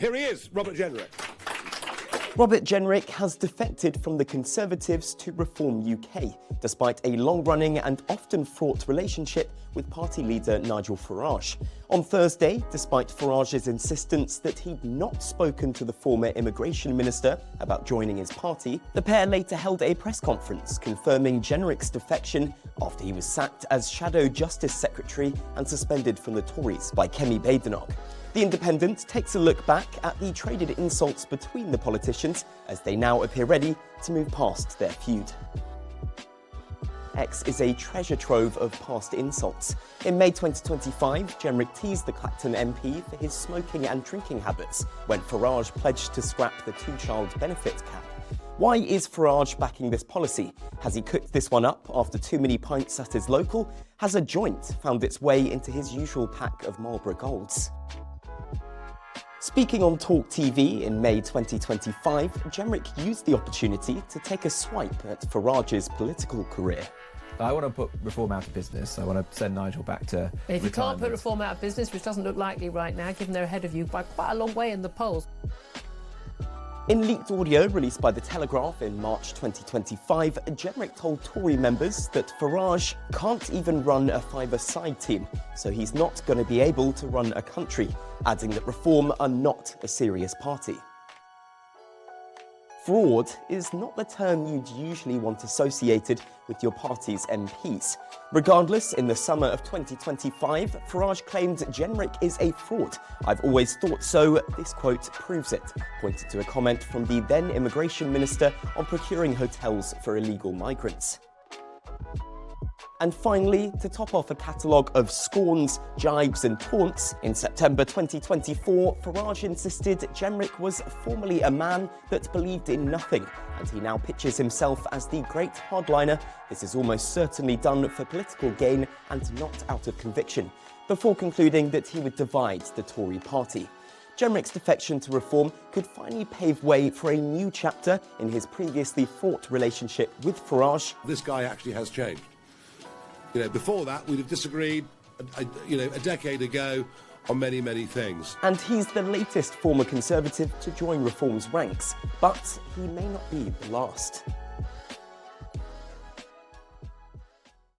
Here he is, Robert Jenrick. Robert Jenrick has defected from the Conservatives to Reform UK, despite a long-running and often fraught relationship with party leader Nigel Farage. On Thursday, despite Farage's insistence that he'd not spoken to the former immigration minister about joining his party, the pair later held a press conference confirming Jenrick's defection after he was sacked as Shadow Justice Secretary and suspended from the Tories by Kemi Badenoch. The Independent takes a look back at the traded insults between the politicians as they now appear ready to move past their feud. X is a treasure trove of past insults. In May 2025, Jenrick teased the Clacton MP for his smoking and drinking habits when Farage pledged to scrap the two-child benefit cap. Why is Farage backing this policy? Has he cooked this one up after too many pints at his local? Has a joint found its way into his usual pack of Marlboro Golds? Speaking on Talk TV in May 2025, Jenrick used the opportunity to take a swipe at Farage's political career. I want to put Reform out of business. I want to send Nigel back to If you can't put retirement. Reform out of business, which doesn't look likely right now, given they're ahead of you by quite a long way in the polls. In leaked audio released by The Telegraph in March 2025, Jenrick told Tory members that Farage can't even run a five-a-side team, so he's not going to be able to run a country, adding that Reform are not a serious party. Fraud is not the term you'd usually want associated with your party's MPs. Regardless, in the summer of 2025, Farage claimed Jenrick is a fraud. "I've always thought so. This quote proves it," pointed to a comment from the then immigration minister on procuring hotels for illegal migrants. And finally, to top off a catalogue of scorns, jibes and taunts, in September 2024, Farage insisted Jenrick was formerly a man that believed in nothing, and he now pitches himself as the great hardliner. This is almost certainly done for political gain and not out of conviction, before concluding that he would divide the Tory party. Jenrick's defection to Reform could finally pave way for a new chapter in his previously fraught relationship with Farage. This guy actually has changed. Before that, we'd have disagreed, a decade ago on many, many things. And he's the latest former Conservative to join Reform's ranks, but he may not be the last.